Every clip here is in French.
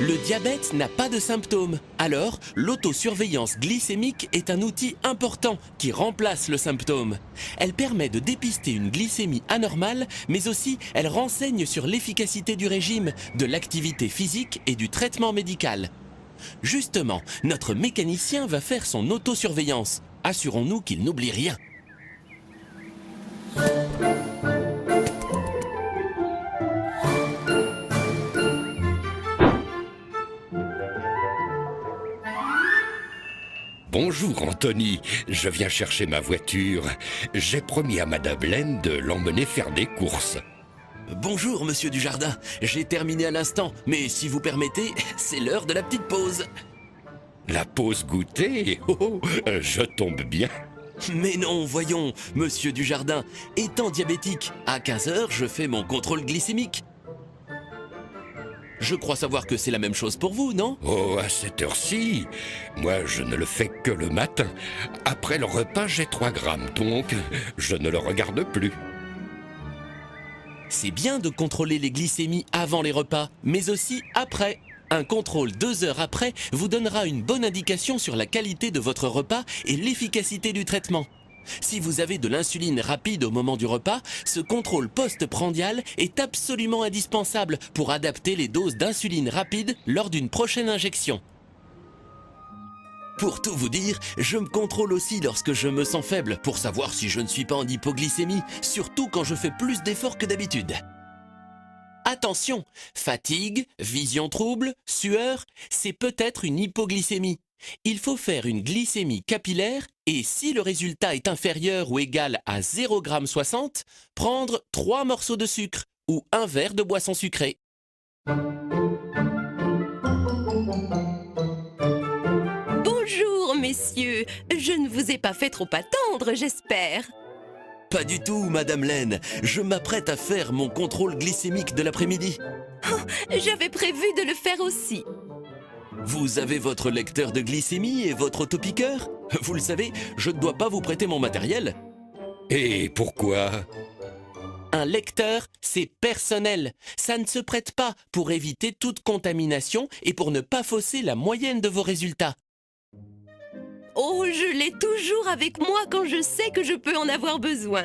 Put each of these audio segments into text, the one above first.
Le diabète n'a pas de symptômes, alors l'autosurveillance glycémique est un outil important qui remplace le symptôme. Elle permet de dépister une glycémie anormale, mais aussi elle renseigne sur l'efficacité du régime, de l'activité physique et du traitement médical. Justement, notre mécanicien va faire son autosurveillance. Assurons-nous qu'il n'oublie rien. Bonjour Anthony, je viens chercher ma voiture. J'ai promis à Madame Laine de l'emmener faire des courses. Bonjour, monsieur Dujardin. J'ai terminé à l'instant, mais si vous permettez, c'est l'heure de la petite pause. La pause goûter? Oh, je tombe bien. Mais non, voyons, monsieur Dujardin, étant diabétique, à 15 heures, je fais mon contrôle glycémique. Je crois savoir que c'est la même chose pour vous, non? Oh, à cette heure-ci, moi je ne le fais que le matin. Après le repas, j'ai 3 grammes, donc je ne le regarde plus. C'est bien de contrôler les glycémies avant les repas, mais aussi après. Un contrôle 2 heures après vous donnera une bonne indication sur la qualité de votre repas et l'efficacité du traitement. Si vous avez de l'insuline rapide au moment du repas, ce contrôle post-prandial est absolument indispensable pour adapter les doses d'insuline rapide lors d'une prochaine injection. Pour tout vous dire, je me contrôle aussi lorsque je me sens faible pour savoir si je ne suis pas en hypoglycémie, surtout quand je fais plus d'efforts que d'habitude. Attention, fatigue, vision trouble, sueur, c'est peut-être une hypoglycémie. Il faut faire une glycémie capillaire et si le résultat est inférieur ou égal à 0,60 g, prendre 3 morceaux de sucre ou un verre de boisson sucrée. Bonjour, messieurs. Je ne vous ai pas fait trop attendre, j'espère. Pas du tout, Madame Laine. Je m'apprête à faire mon contrôle glycémique de l'après-midi. Oh, j'avais prévu de le faire aussi. Vous avez votre lecteur de glycémie et votre autopiqueur? Vous le savez, je ne dois pas vous prêter mon matériel. Et pourquoi? Un lecteur, c'est personnel. Ça ne se prête pas pour éviter toute contamination et pour ne pas fausser la moyenne de vos résultats. Oh, je l'ai toujours avec moi quand je sais que je peux en avoir besoin.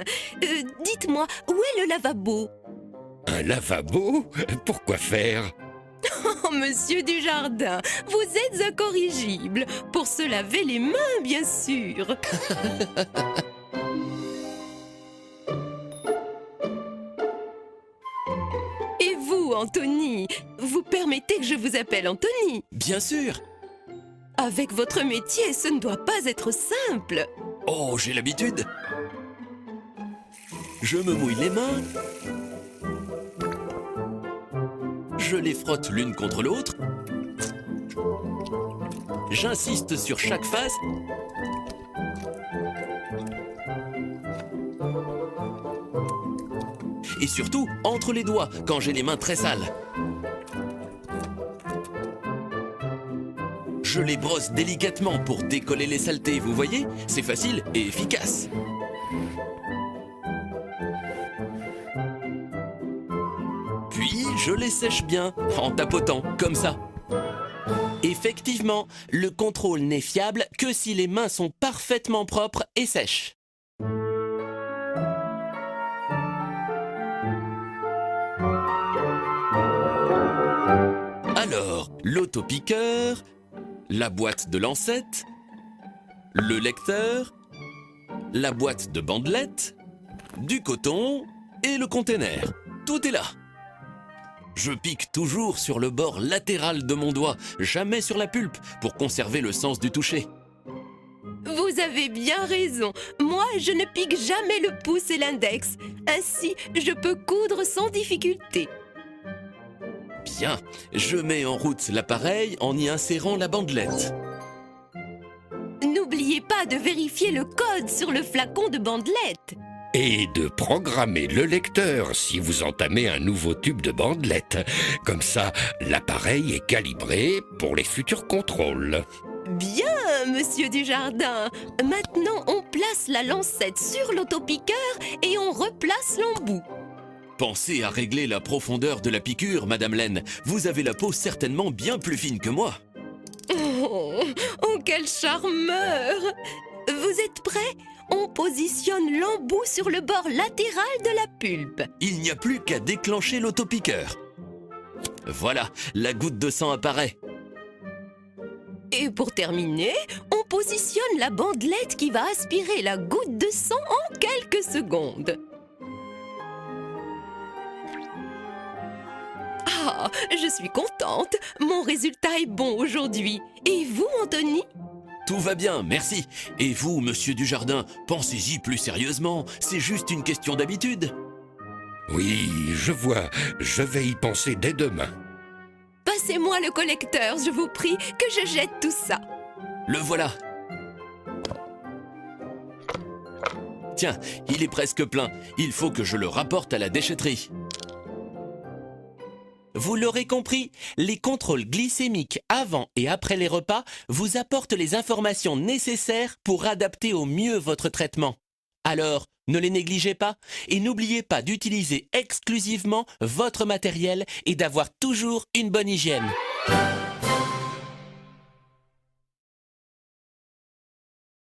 Dites-moi, où est le lavabo? Un lavabo? Pourquoi faire? Oh, monsieur Dujardin, vous êtes incorrigible. Pour se laver les mains, bien sûr. Et vous, Anthony, vous permettez que je vous appelle Anthony? Bien sûr. Avec votre métier, ce ne doit pas être simple. Oh, j'ai l'habitude. Je me mouille les mains. Je les frotte l'une contre l'autre. J'insiste sur chaque face. Et surtout, entre les doigts, quand j'ai les mains très sales. Je les brosse délicatement pour décoller les saletés, vous voyez? C'est facile et efficace. Puis, je les sèche bien, en tapotant, comme ça. Effectivement, le contrôle n'est fiable que si les mains sont parfaitement propres et sèches. Alors, l'autopiqueur, la boîte de lancettes, le lecteur, la boîte de bandelettes, du coton et le container. Tout est là. Je pique toujours sur le bord latéral de mon doigt, jamais sur la pulpe, pour conserver le sens du toucher. Vous avez bien raison. Moi, je ne pique jamais le pouce et l'index. Ainsi, je peux coudre sans difficulté. Bien, je mets en route l'appareil en y insérant la bandelette. N'oubliez pas de vérifier le code sur le flacon de bandelette. Et de programmer le lecteur si vous entamez un nouveau tube de bandelette. Comme ça, l'appareil est calibré pour les futurs contrôles. Bien, monsieur Dujardin. Maintenant, on place la lancette sur l'autopiqueur et on replace l'embout. Pensez à régler la profondeur de la piqûre, Madame Laine. Vous avez la peau certainement bien plus fine que moi. Oh, quel charmeur! Vous êtes prêts? On positionne l'embout sur le bord latéral de la pulpe. Il n'y a plus qu'à déclencher l'autopiqueur. Voilà, la goutte de sang apparaît. Et pour terminer, on positionne la bandelette qui va aspirer la goutte de sang en quelques secondes. Ah, je suis contente. Mon résultat est bon aujourd'hui. Et vous, Anthony? Tout va bien, merci. Et vous, monsieur Dujardin, pensez-y plus sérieusement. C'est juste une question d'habitude. Oui, je vois. Je vais y penser dès demain. Passez-moi le collecteur, je vous prie, que je jette tout ça. Le voilà. Tiens, il est presque plein. Il faut que je le rapporte à la déchetterie. Vous l'aurez compris, les contrôles glycémiques avant et après les repas vous apportent les informations nécessaires pour adapter au mieux votre traitement. Alors, ne les négligez pas et n'oubliez pas d'utiliser exclusivement votre matériel et d'avoir toujours une bonne hygiène.